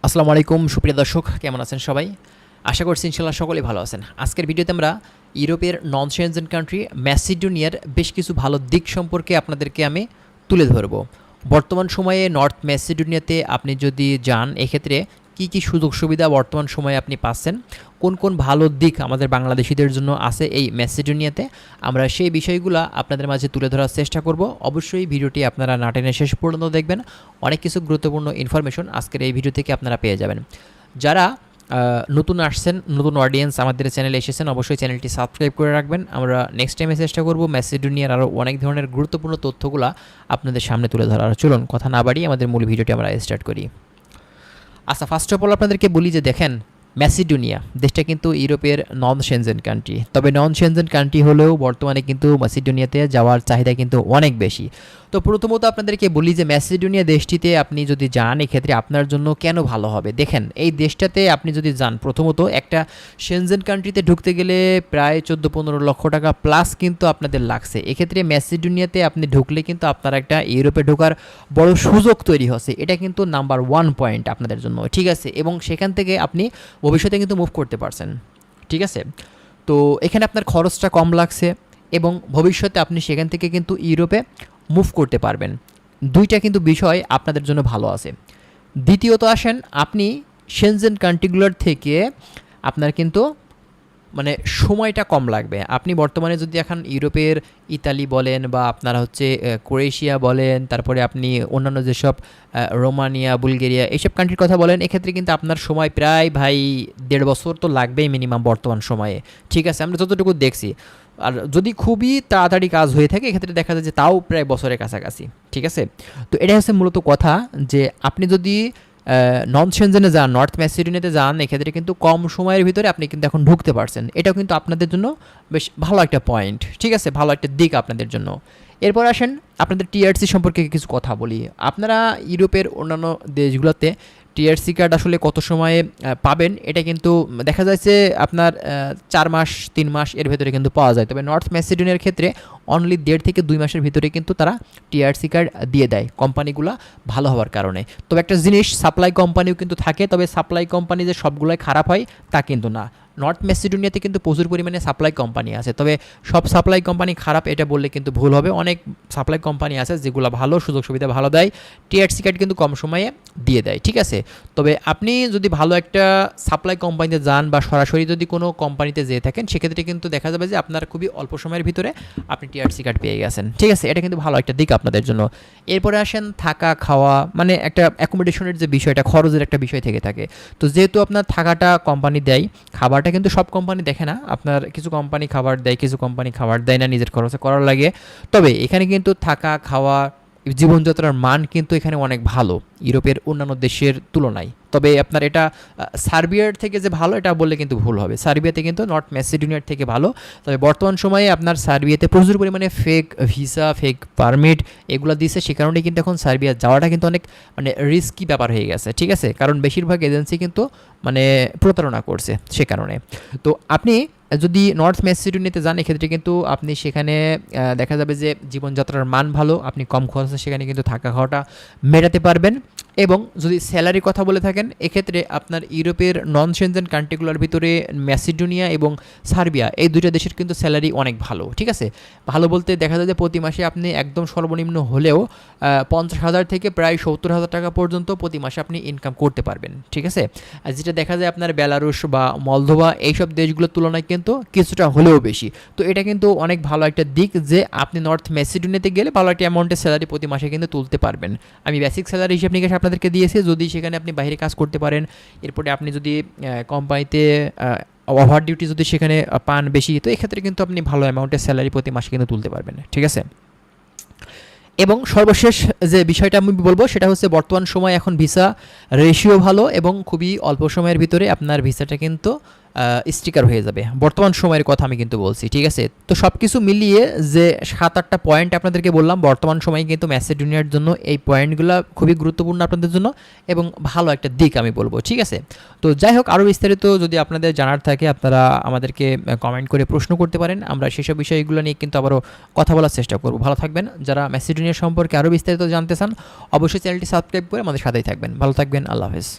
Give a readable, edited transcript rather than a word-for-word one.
আসসালামু আলাইকুম সুপ্রিয় দর্শক, কেমন আছেন সবাই? আশা করছি ইনশাল্লাহ সকলেই ভালো আছেন। আজকের ভিডিওতে আমরা ইউরোপের নন সেনজেন কান্ট্রি ম্যাসিডোনিয়ার বেশ কিছু ভালো দিক সম্পর্কে আপনাদেরকে আমি তুলে ধরব। বর্তমান সময়ে নর্থ ম্যাসিডোনিয়াতে আপনি যদি যান, এক্ষেত্রে কী কী সুযোগ সুবিধা বর্তমান সময়ে আপনি পাচ্ছেন, কোন কোন ভালো দিক আমাদের বাংলাদেশিদের জন্য আছে এই ম্যাসিডোনিয়াতে, আমরা সেই বিষয়গুলো আপনাদের মাঝে তুলে ধরার চেষ্টা করব। অবশ্যই ভিডিওটি আপনারা না টেনে শেষ পর্যন্ত দেখবেন, অনেক কিছু গুরুত্বপূর্ণ ইনফরমেশন আজকের এই ভিডিও থেকে আপনারা পেয়ে যাবেন। যারা নতুন আসছেন, নতুন অডিয়েন্স আমাদের চ্যানেলে এসেছেন, অবশ্যই চ্যানেলটি সাবস্ক্রাইব করে রাখবেন। আমরা নেক্সট টাইমে চেষ্টা করব ম্যাসিডোনিয়ার আরও অনেক ধরনের গুরুত্বপূর্ণ তথ্যগুলো আপনাদের সামনে তুলে ধরার। চলুন কথা না বাড়িয়ে আমাদের মূল ভিডিওটি আমরা স্টার্ট করি। আচ্ছা, ফার্স্ট অফ অল আপনাদেরকে বলি যে দেখেন, ম্যাসিডোনিয়া দেশটা কিন্তু ইউরোপের নন সেনজেন কান্ট্রি। তবে নন সেনজেন কান্ট্রি হলেও বর্তমানে কিন্তু ম্যাসিডোনিয়াতে যাওয়ার চাহিদা কিন্তু অনেক বেশি। তো প্রথমত আপনাদেরকে বলি যে ম্যাসিডোনিয়া দেশটিতে আপনি যদি যান, এক্ষেত্রে আপনার জন্য কেন ভালো হবে। দেখেন, এই দেশটাতে আপনি যদি যান, প্রথমত একটা সেনজেন কান্ট্রিতে ঢুকতে গেলে প্রায় 14-15 লক্ষ টাকা প্লাস কিন্তু আপনাদের লাগছে। এক্ষেত্রে ম্যাসিডোনিয়াতে আপনি ঢুকলে কিন্তু আপনার একটা ইউরোপে ঢোকার বড় সুযোগ তৈরি হচ্ছে। এটা কিন্তু নাম্বার 1 পয়েন্ট আপনাদের জন্য, ঠিক আছে। এবং সেখান থেকে আপনি ভবিষ্যতে কিন্তু মুভ করতে পারছেন, ঠিক আছে। তো এখানে আপনার খরচটা কম লাগছে এবং ভবিষ্যতে আপনি সেখান থেকে কিন্তু ইউরোপে মুভ করতে পারবেন। দুইটা কিন্তু বিষয় আপনাদের জন্য ভালো আছে। দ্বিতীয়ত আসেন, আপনি সেনজেন কান্ট্রিগুলোর থেকে আপনার কিন্তু মানে সময়টা কম লাগবে। আপনি বর্তমানে যদি এখন ইউরোপের ইতালি বলেন বা আপনারা হচ্ছে ক্রোয়েশিয়া বলেন, তারপরে আপনি অন্যান্য যেসব রোমানিয়া, বুলগেরিয়া এইসব কান্ট্রির কথা বলেন, এক্ষেত্রে কিন্তু আপনার সময় প্রায় 1.5 বছর তো লাগবেই মিনিমাম বর্তমান সময়ে, ঠিক আছে, আমরা যতটুকু দেখছি। আর যদি খুবই তাড়াতাড়ি কাজ হয়ে থাকে, এক্ষেত্রে দেখা যায় যে তাও প্রায় বছরের কাছাকাছি, ঠিক আছে। তো এটা হচ্ছে মূলত কথা, যে আপনি যদি নন সেনজেনে যান, নর্থ ম্যাসিডোনিয়াতে যান, এক্ষেত্রে কিন্তু কম সময়ের ভিতরে আপনি কিন্তু এখন ঢুকতে পারছেন। এটাও কিন্তু আপনাদের জন্য বেশ ভালো একটা পয়েন্ট, ঠিক আছে, ভালো একটা দিক আপনাদের জন্য। এরপর আসেন আপনাদের টিআরসি সম্পর্কে কিছু কথা বলি। আপনারা ইউরোপের অন্যান্য দেশগুলোতে টিআরসি কার্ড আসলে কত সময়ে পাবেন, এটা কিন্তু দেখা যাচ্ছে আপনার 4 মাস 3 মাস এর ভেতরে কিন্তু পাওয়া যায়। তবে নর্থ ম্যাসিডোনিয়ার ক্ষেত্রে অনলি 1.5 থেকে 2 মাসের ভিতরে কিন্তু তারা টিআরসি কার্ড দিয়ে দেয়, কোম্পানিগুলো ভালো হওয়ার কারণে। তবে একটা জিনিস, সাপ্লাই কোম্পানিও কিন্তু থাকে, তবে সাপ্লাই কোম্পানি যে সবগুলোই খারাপ হয় তা কিন্তু না। নর্থ ম্যাসিডোনিয়াতে কিন্তু প্রচুর পরিমাণে সাপ্লাই কোম্পানি আছে, তবে সব সাপ্লাই কোম্পানি খারাপ এটা বললে কিন্তু ভুল হবে। অনেক সাপ্লাই কোম্পানি আছে যেগুলো ভালো, সুযোগ সুবিধা ভালো দেয়, টিআরসি কার্ড কিন্তু কম সময়ে দিয়ে দেয়, ঠিক আছে। তবে আপনি যদি ভালো একটা সাপ্লাই কোম্পানিতে যান বা সরাসরি যদি কোনো কোম্পানিতে যেয়ে থাকেন, সেক্ষেত্রে কিন্তু দেখা যাবে যে আপনার খুবই অল্প সময়ের ভিতরে আপনি টিআরসি কার্ড পেয়ে গেছেন, ঠিক আছে। এটা কিন্তু ভালো একটা দিক আপনাদের জন্য। এরপরে আসেন থাকা খাওয়া, মানে একটা অ্যাকোমোডেশনের যে বিষয়টা, খরচের একটা বিষয় থেকে থাকে। তো যেহেতু আপনার থাকাটা কোম্পানি দেয়, খাবারটা কিন্তু সব কোম্পানি দেখে না, আপনার কিছু কোম্পানি খাবার দেয়, কিছু কোম্পানি খাবার দেয় না, নিজের খরচে করার লাগে। তবে এখানে কিন্তু থাকা খাওয়া, জীবনযাত্রার মান কিন্তু এখানে অনেক ভালো ইউরোপের অন্যান্য দেশের তুলনায়। তবে আপনার এটা সার্বিয়ার থেকে যে ভালো এটা বললে কিন্তু ভুল হবে, সার্বিয়াতে কিন্তু নর্থ ম্যাসিডোনিয়ার থেকে ভালো। তবে বর্তমান সময়ে আপনার সার্বিয়াতে প্রচুর পরিমাণে ফেক ভিসা, ফেক পারমিট এগুলো দিচ্ছে, সে কারণে কিন্তু এখন সার্বিয়া যাওয়াটা কিন্তু অনেক মানে রিস্কি ব্যাপার হয়ে গেছে, ঠিক আছে, কারণ বেশিরভাগ এজেন্সি কিন্তু মানে প্রতারণা করছে সে কারণে। তো আপনি যদি নর্থ ম্যাসিডোনিয়াতে যান, এক্ষেত্রে কিন্তু আপনি সেখানে দেখা যাবে যে জীবনযাত্রার মান ভালো, আপনি কম খরচে সেখানে কিন্তু থাকা খাওয়াটা মেটাতে পারবেন। এবং যদি স্যালারির কথা বলে থাকেন, এক্ষেত্রে আপনার ইউরোপের নন সেনজেন কান্ট্রিগুলোর ভিতরে ম্যাসিডোনিয়া এবং সার্বিয়া এই দুইটা দেশের কিন্তু স্যালারি অনেক ভালো, ঠিক আছে। ভালো বলতে দেখা যায় যে প্রতি মাসে আপনি একদম সর্বনিম্ন হলেও 50,000 থেকে প্রায় 70,000 টাকা পর্যন্ত প্রতি মাসে আপনি ইনকাম করতে পারবেন, ঠিক আছে। আর যেটা দেখা যায় আপনার বেলারুশ বা মলদোভা এইসব দেশগুলোর তুলনায় কিন্তু কিছুটা হলেও বেশি। তো এটা কিন্তু অনেক ভালো একটা দিক যে আপনি নর্থ ম্যাসিডোনিয়াতে গেলে ভালো একটা অ্যামাউন্টের স্যালারি প্রতি মাসে কিন্তু তুলতে পারবেন। আমি বেসিক স্যালারি হিসেব নিকাশ আপনাদেরকে দিয়েছি, যদি সেখানে আপনি বাইরে কাজ করতে পারেন, এরপরে আপনি যদি কোম্পানিতে ওভার ডিউটি যদি সেখানে পান বেশি, তো এক্ষেত্রে কিন্তু আপনি ভালো অ্যামাউন্টের স্যালারি প্রতি মাসে কিন্তু তুলতে পারবেন, ঠিক আছে। এবং সর্বশেষ যে বিষয়টা আমি বলবো সেটা হচ্ছে বর্তমান সময় এখন ভিসা রেশিও ভালো এবং খুবই অল্প সময়ের ভিতরে আপনার ভিসাটা কিন্তু স্টিকার হয়ে যাবে, বর্তমান সময়ের কথা আমি কিন্তু বলছি, ঠিক আছে। তো সব কিছু মিলিয়ে যে 7-8টা পয়েন্ট আপনাদেরকে বললাম, বর্তমান সময়ে কিন্তু ম্যাসিডোনিয়ার জন্য এই পয়েন্টগুলো খুবই গুরুত্বপূর্ণ আপনাদের জন্য এবং ভালো একটা দিক আমি বলবো, ঠিক আছে। তো যাই হোক, আরও বিস্তারিত যদি আপনাদের জানার থাকে আপনারা আমাদেরকে কমেন্ট করে প্রশ্ন করতে পারেন, আমরা সেসব বিষয়গুলো নিয়ে কিন্তু আবারও কথা বলার চেষ্টা করব। ভালো থাকবেন। যারা ম্যাসিডোনিয়া সম্পর্কে আরও বিস্তারিত জানতে চান, অবশ্যই চ্যানেলটি সাবস্ক্রাইব করে আমাদের সাথেই থাকবেন। ভালো থাকবেন। আল্লাহ হাফেজ।